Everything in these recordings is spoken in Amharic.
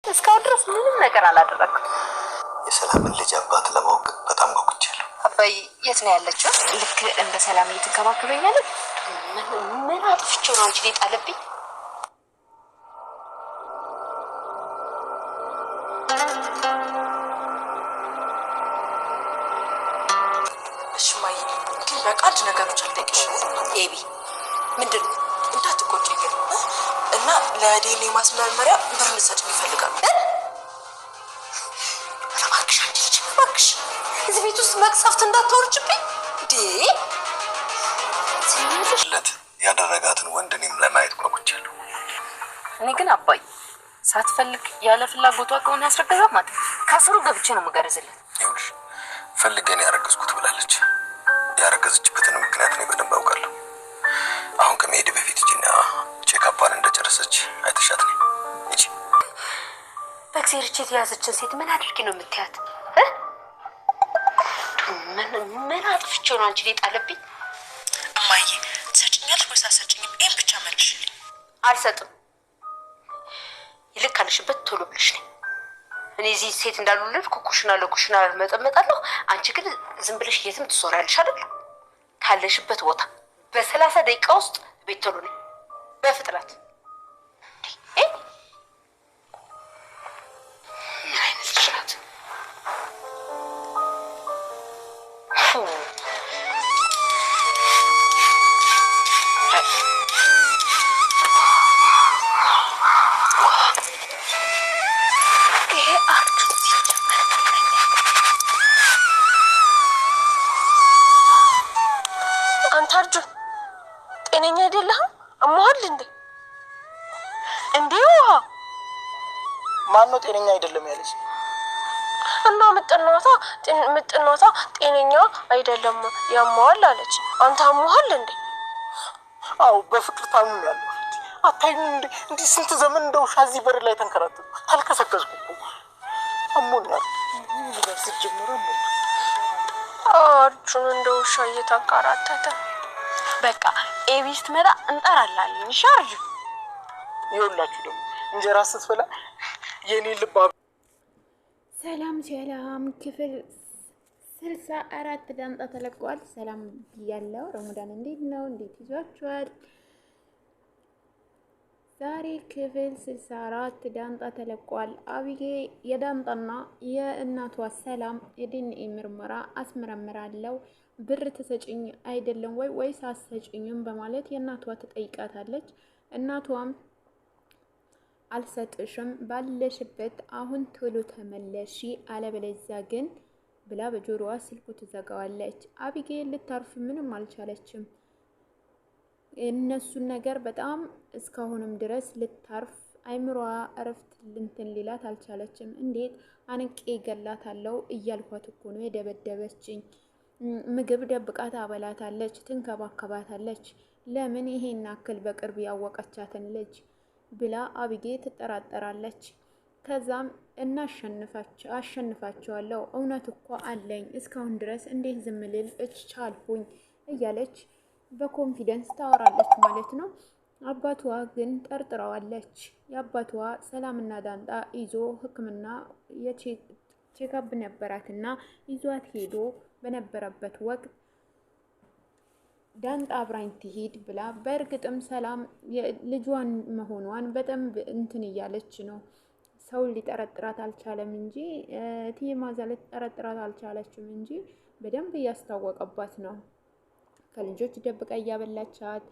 እስካሁን ድረስ ምንም ነገር አላደረኩም። የሰላም ልጅ አባት ለማወቅ በጣም ጓጉቻለሁ። አባይ የት ነው ያለችው? ልክ እንደ ሰላም እየተከባከበኛለች። ምን አጥፍቼው ነው አንቺ ላይ ጣለብኝ? እሽማይ ግን በቃድ ነገሮች አልጠቅሽ ኤቢ ምንድን እንዳትቆጪ ግን እና ለዲኤንኤ ማስመርመሪያ ብር ልትሰጪኝ ይፈልጋሉ። እባክሽ አንቺ ልጅ እባክሽ እዚህ ቤት ውስጥ መቅሰፍት እንዳታወርጅብኝ። ለት ያደረጋትን ወንድ እኔም ለማየት ጓጉቻለሁ። እኔ ግን አባይ ሳትፈልግ ያለ ፍላጎቷ ከሆነ ያስረገዛት ማለት ከስሩ ገብቼ ነው የምገርዝለት። ይኸውልሽ ፈልገን ያረገዝኩት ብላለች። ያረገዘችበትን ምክንያት እኔ በደንብ አውቃለሁ። አሁን ከመሄድ በፊት ጂና ቼክአፓን እንደጨረሰች አይተሻት ነኝ እንጂ በእግዚአብሔር እቺ የተያዘችን ሴት ምን አድርጊ ነው የምትያት? ምን አጥፍቼው ነው አንቺ ላይ ጣለብኝ? እማዬ ትሰጭኛለሽ ወይስ አትሰጭኝም? ይሄን ብቻ መልሽልኝ። አልሰጥም። ይልክ ካልሽበት ቶሎ ብለሽ ነኝ። እኔ እዚህ ሴት እንዳልወለድ ኩሽና ለኩሽና መጠመጣለሁ። አንቺ ግን ዝም ብለሽ የትም ትዞሪያለሽ አይደል? ካለሽበት ቦታ በ30 ደቂቃ ውስጥ ቤት ቶሎ ነኝ በፍጥነት። ምን አይነት ልጅ ናት? አርጁን ጤነኛ አይደለህም? አሞሃል እንዴ? ውሃ ማን ነው ጤነኛ አይደለም ያለሽ? እና ምጥናታ ጤነኛ አይደለም ያሟል አለች። አንተ አሞሃል እንዴ? አው በፍቅር ታምም ያለው አታይም እንዴ? እንዲህ ስንት ዘመን እንደው ሻዚ በር ላይ ተንከራተቱ ታልከሰከስኩ እኮ አሞኛል። ይላስ ጀምሮ አርጁን እንደው ሻይ እየተንከራተተ በቃ ኤቢ ስትመጣ እንጠራላለን። ይሻርጁ ይኸውላችሁ ደግሞ እንጀራ ስትበላ የኔ ልብ ሰላም ክፍል 64 ዳንጣ ተለቋል። ሰላም ብያለሁ። ረመዳን እንዴት ነው? እንዴት ይዟችኋል? ዛሬ ክፍል 64 ዳንጣ ተለቋል። አቢጌ የዳንጣና የእናቷ ሰላም የዲኤንኤ ምርመራ አስመረምራለሁ ብር ተሰጭኝ አይደለም ወይስ አሰጭኝም በማለት የእናቷ ትጠይቃታለች። እናቷም አልሰጥሽም ባለሽበት አሁን ቶሎ ተመለሺ አለበለዚያ ግን ብላ በጆሮዋ ስልኩ ትዘጋዋለች። አቢጌል ልታርፍ ምንም አልቻለችም። እነሱን ነገር በጣም እስካሁንም ድረስ ልታርፍ አይምሮዋ እረፍት እንትን ሊላት አልቻለችም። እንዴት አንቄ ገላታለሁ እያልኳት እኮ ነው የደበደበችኝ። ምግብ ደብቃት አበላታለች፣ ትንከባከባታለች። ለምን ይሄን አክል በቅርብ ያወቀቻትን ልጅ ብላ አቢጌ ትጠራጠራለች። ከዛም አሸንፋቸዋለሁ እውነት እኮ አለኝ እስካሁን ድረስ እንዴት ዝም ልል ቻልኩኝ እያለች በኮንፊደንስ ታወራለች ማለት ነው። አባቷ ግን ጠርጥረዋለች። የአባቷ ሰላምና ዳንጣ ይዞ ሕክምና ቼክአፕ ነበራትና ይዟት ሄዶ በነበረበት ወቅት ዳንጣ አብራኝ ትሄድ ብላ በእርግጥም ሰላም ልጇን መሆኗን በጣም እንትን እያለች ነው። ሰው ሊጠረጥራት አልቻለም እንጂ ቲማዛ ሊጠረጥራት አልቻለችም እንጂ በደንብ እያስታወቀባት ነው። ከልጆች ደብቃ እያበላቻት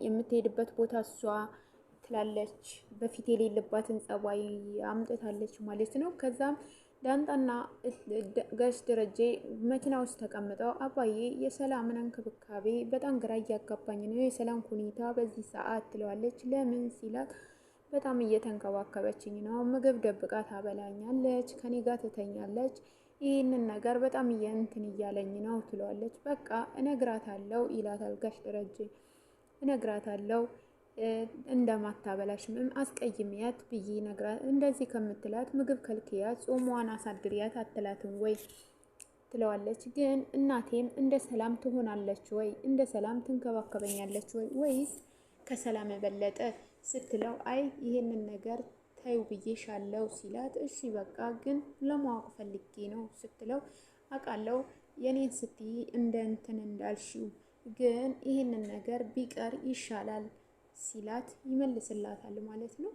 የምትሄድበት ቦታ እሷ ትላለች። በፊት የሌለባትን ጸባይ አምጥታለች ማለት ነው። ከዛም ዳንጣና ጋሽ ደረጀ መኪና ውስጥ ተቀምጠው አባዬ የሰላምን እንክብካቤ በጣም ግራ እያጋባኝ ነው የሰላም ሁኔታ በዚህ ሰዓት ትለዋለች። ለምን ሲላት በጣም እየተንከባከበችኝ ነው፣ ምግብ ደብቃ ታበላኛለች፣ ከኔ ጋር ትተኛለች፣ ይህንን ነገር በጣም እንትን እያለኝ ነው ትለዋለች። በቃ እነግራታለሁ ይላታል ጋሽ ደረጀ። እነግራታለሁ እንደማታበላሽ ምን አስቀይሚያት ብዬ ነግራት እንደዚህ ከምትላት ምግብ ከልክያት ጾሟን አሳድሪያት አትላትም ወይ ትለዋለች። ግን እናቴም እንደ ሰላም ትሆናለች ወይ እንደ ሰላም ትንከባከበኛለች ወይስ ከሰላም የበለጠ ስትለው አይ ይሄንን ነገር ታዩ ብዬሻለሁ ሲላት፣ እሺ በቃ ግን ለማወቅ ፈልጌ ነው ስትለው፣ አውቃለሁ የኔን ስትይ እንደ እንትን እንዳልሽው ግን ይህንን ነገር ቢቀር ይሻላል ሲላት ይመልስላታል ማለት ነው።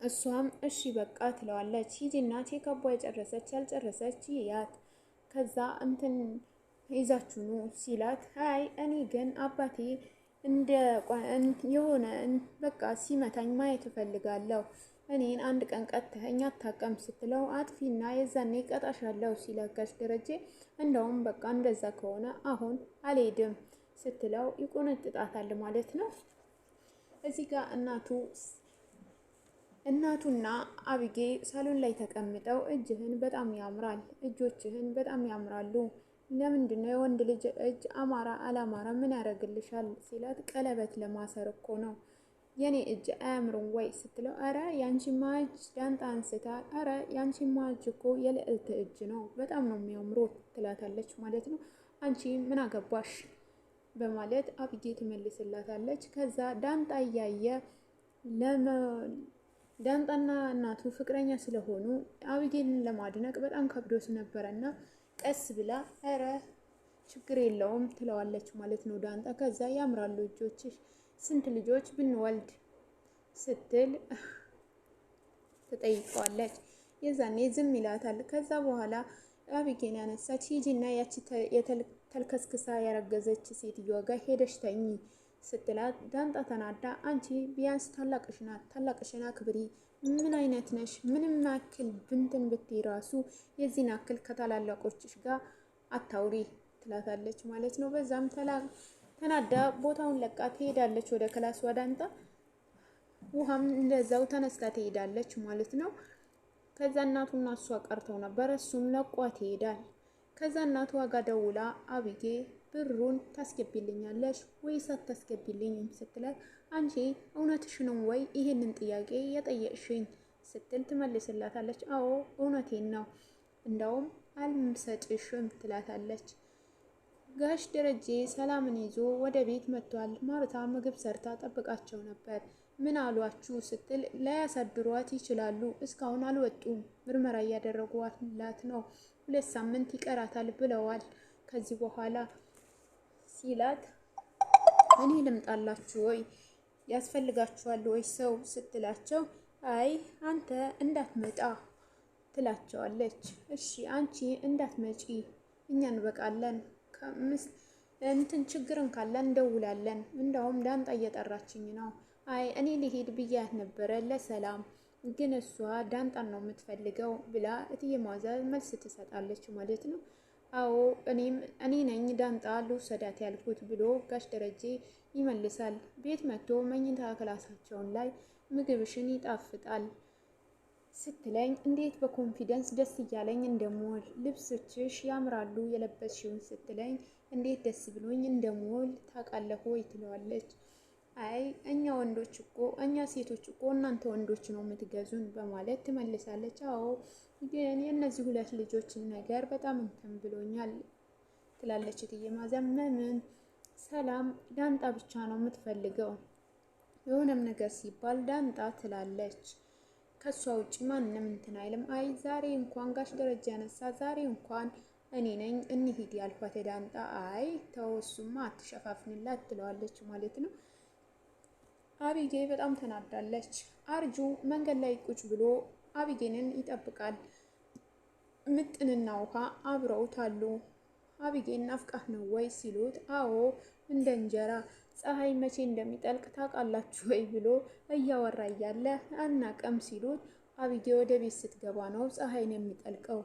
እሷም እሺ በቃ ትለዋለች። ሂጂና ቼካቧ የጨረሰች ያልጨረሰች ያት ከዛ እንትን ይዛችሁ ነው ሲላት፣ አይ እኔ ግን አባቴ እንደ የሆነ በቃ ሲመታኝ ማየት እፈልጋለሁ እኔን አንድ ቀን ቀጥተኸኝ አታውቅም ስትለው፣ አጥፊና የዛኔ ቀጣሻለሁ ሲላት ጋሽ ደረጀ እንደውም በቃ እንደዛ ከሆነ አሁን አልሄድም ስትለው ይቆነጥጣታል ማለት ነው። እዚህ ጋር እናቱና አብጌ ሳሎን ላይ ተቀምጠው እጅህን በጣም ያምራል፣ እጆችህን በጣም ያምራሉ፣ ለምንድነው የወንድ ልጅ እጅ አማራ አላማራ ምን ያደርግልሻል ሲላት፣ ቀለበት ለማሰር እኮ ነው የኔ እጅ አያምሩም ወይ ስትለው፣ አረ ያንቺማ እጅ ዳንጣ አንስታ፣ አረ ያንቺማ እጅ እኮ የልዕልት እጅ ነው በጣም ነው የሚያምሩ ትላታለች ማለት ነው። አንቺ ምን አገባሽ በማለት አብጌ ትመልስላታለች። ከዛ ዳንጣ እያየ ዳንጣና እናቱ ፍቅረኛ ስለሆኑ አብጌልን ለማድነቅ በጣም ከብዶስ ነበረና ቀስ ብላ አረ ችግር የለውም ትለዋለች ማለት ነው ዳንጣ። ከዛ ያምራሉ እጆችሽ ስንት ልጆች ብንወልድ ስትል ትጠይቀዋለች። የዛኔ ዝም ይላታል። ከዛ በኋላ አብጌን ያነሳች ሂጂና ያቺ ተልከስክሳ ያረገዘች ሴትዮዋ ጋር ሄደሽ ተኝ ስትላት፣ ዳንጣ ተናዳ አንቺ ቢያንስ ታላቅሽ ናት፣ ታላቅሽን አክብሪ፣ ምን አይነት ነሽ? ምንም ያክል ብንትን ብትይ ራሱ የዚህን ያክል ከታላላቆችሽ ጋር አታውሪ ትላታለች ማለት ነው። በዛም ተናዳ ቦታውን ለቃ ትሄዳለች ወደ ክላስ ዳንጣ። ውሃም እንደዛው ተነስታ ትሄዳለች ማለት ነው። ከዛ እናቱና እሷ ቀርተው ነበር፣ እሱም ለቋት ይሄዳል። ከዛ እናቱ ዋጋ ደውላ አብጌ ብሩን ታስገቢልኛለሽ ወይስ አታስገቢልኝም ስትላት፣ አንቺ እውነትሽንም ወይ ይሄንን ጥያቄ የጠየቅሽኝ ስትል ትመልስላታለች። አዎ እውነቴን ነው እንደውም አልምሰጥሽም ትላታለች። ጋሽ ደረጀ ሰላምን ይዞ ወደ ቤት መጥቷል። ማርታ ምግብ ሰርታ ጠብቃቸው ነበር። ምን አሏችሁ ስትል፣ ላያሳድሯት ይችላሉ፣ እስካሁን አልወጡም፣ ምርመራ እያደረጉላት ነው፣ 2 ሳምንት ይቀራታል ብለዋል ከዚህ በኋላ ሲላት፣ እኔ ልምጣላችሁ ወይ ያስፈልጋችኋል ወይ ሰው ስትላቸው፣ አይ አንተ እንዳትመጣ ትላቸዋለች። እሺ አንቺ እንዳትመጪ እኛ እንበቃለን፣ እንትን ችግርን ካለን እንደውላለን፣ እንደውም ዳንጣ እየጠራችኝ ነው። አይ እኔ ልሄድ ብያት ነበረ ለሰላም ግን እሷ ዳንጣን ነው የምትፈልገው ብላ እትዬ ማዛ መልስ ትሰጣለች ማለት ነው። አዎ እኔ ነኝ ዳንጣ ልውሰዳት ያልኩት ብሎ ጋሽ ደረጀ ይመልሳል። ቤት መጥቶ መኝታ ክላሳቸውን ላይ ምግብሽን ይጣፍጣል ስትለኝ እንዴት በኮንፊደንስ ደስ እያለኝ እንደምውል፣ ልብሶችሽ ያምራሉ የለበስሽውን ስትለኝ እንዴት ደስ ብሎኝ እንደምውል ታውቃለህ ወይ ትለዋለች። አይ እኛ ወንዶች እኮ እኛ ሴቶች እኮ እናንተ ወንዶች ነው የምትገዙን በማለት ትመልሳለች። አዎ ግን የእነዚህ 2 ልጆች ነገር በጣም እንትን ብሎኛል ትላለች እትዬ ማዘም። ምን ሰላም ዳንጣ ብቻ ነው የምትፈልገው፣ የሆነም ነገር ሲባል ዳንጣ ትላለች። ከሷ ውጭ ማንም እንትን አይልም። አይ ዛሬ እንኳን ጋሽ ደረጃ ያነሳ፣ ዛሬ እንኳን እኔ ነኝ እንሂድ ያልኳት ዳንጣ። አይ ተወሱማ አትሸፋፍንላት ትለዋለች ማለት ነው። አቢጌ በጣም ተናዳለች። አርጁ መንገድ ላይ ቁጭ ብሎ አቢጌንን ይጠብቃል። ምጥንና ውሃ አብረውታሉ። አቢጌን ናፍቃህ ነው ወይ ሲሉት፣ አዎ እንደ እንጀራ ፀሐይ መቼ እንደሚጠልቅ ታውቃላችሁ ወይ ብሎ እያወራ እያለ አናቀም ሲሉት፣ አቢጌ ወደ ቤት ስትገባ ነው ፀሐይን የሚጠልቀው፣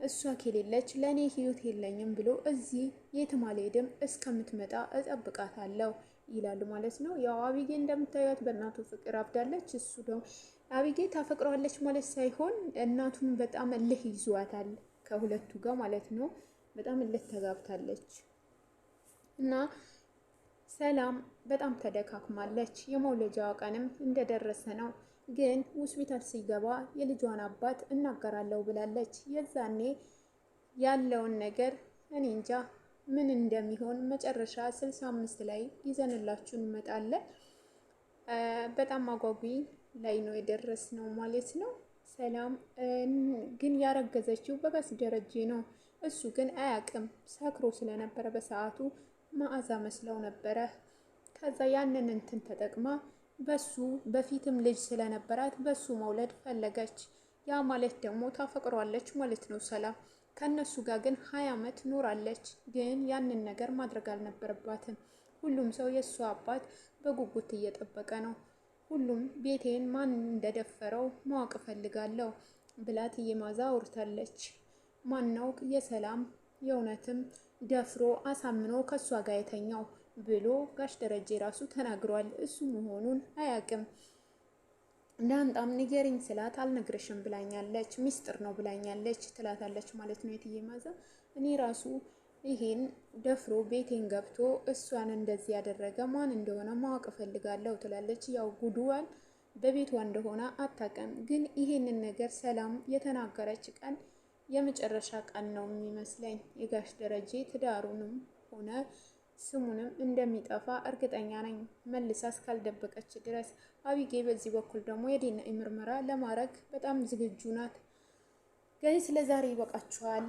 እሷ ከሌለች ለእኔ ህይወት የለኝም ብሎ እዚህ የትም አልሄድም እስከምትመጣ እጠብቃታለሁ ይላሉ ማለት ነው። ያው አቢጌ እንደምታዩት በእናቱ ፍቅር አብዳለች። እሱ ደግሞ አቢጌ ታፈቅረዋለች ማለት ሳይሆን እናቱን በጣም እልህ ይዟታል ከሁለቱ ጋር ማለት ነው። በጣም እልህ ተጋብታለች እና ሰላም በጣም ተደካክማለች። የመውለጃዋ ቀንም እንደደረሰ ነው። ግን ሆስፒታል ሲገባ የልጇን አባት እናገራለሁ ብላለች። የዛኔ ያለውን ነገር እኔ እንጃ ምን እንደሚሆን መጨረሻ 65 ላይ ይዘንላችሁ እንመጣለን። በጣም አጓጊ ላይ ነው የደረስነው ማለት ነው። ሰላም ግን ያረገዘችው በጋሽ ደረጀ ነው። እሱ ግን አያውቅም። ሰክሮ ስለነበረ በሰዓቱ መዓዛ መስለው ነበረ። ከዛ ያንን እንትን ተጠቅማ በሱ በፊትም ልጅ ስለነበራት በሱ መውለድ ፈለገች። ያ ማለት ደግሞ ታፈቅሯለች ማለት ነው ሰላም። ከነሱ ጋር ግን 20 ዓመት ኖራለች። ግን ያንን ነገር ማድረግ አልነበረባትም። ሁሉም ሰው የእሱ አባት በጉጉት እየጠበቀ ነው። ሁሉም ቤቴን ማን እንደደፈረው ማወቅ እፈልጋለሁ ብላ እትዬ መዓዛ አውርታለች። ማን ነው የሰላም የእውነትም ደፍሮ አሳምኖ ከእሷ ጋር የተኛው ብሎ ጋሽ ደረጀ ራሱ ተናግሯል። እሱ መሆኑን አያውቅም። ዳንጣም ንገሪኝ ስላት አልነግርሽም ብላኛለች፣ ሚስጥር ነው ብላኛለች ትላታለች ማለት ነው እትዬ መዓዛ። እኔ ራሱ ይሄን ደፍሮ ቤቴን ገብቶ እሷን እንደዚህ ያደረገ ማን እንደሆነ ማወቅ እፈልጋለሁ ትላለች። ያው ጉድዋን በቤቷ እንደሆነ አታውቅም። ግን ይሄንን ነገር ሰላም የተናገረች ቀን የመጨረሻ ቀን ነው የሚመስለኝ። የጋሽ ደረጀ ትዳሩንም ሆነ ስሙንም እንደሚጠፋ እርግጠኛ ነኝ፣ መልሳ እስካልደበቀች ድረስ። አቢጌ በዚህ በኩል ደግሞ የዲኤንኤ ምርመራ ለማድረግ በጣም ዝግጁ ናት። ጋይስ ለዛሬ ይበቃችኋል።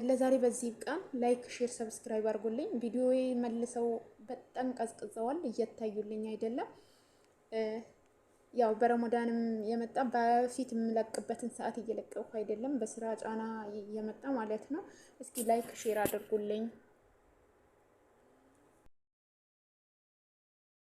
ለዛሬ በዚህ ይብቃን። ላይክ፣ ሼር፣ ሰብስክራይብ አድርጉልኝ። ቪዲዮ መልሰው በጣም ቀዝቅዘዋል፣ እየታዩልኝ አይደለም። ያው በረመዳንም የመጣ በፊት የምለቅበትን ሰዓት እየለቀኩ አይደለም፣ በስራ ጫና የመጣ ማለት ነው። እስኪ ላይክ ሼር አድርጉልኝ።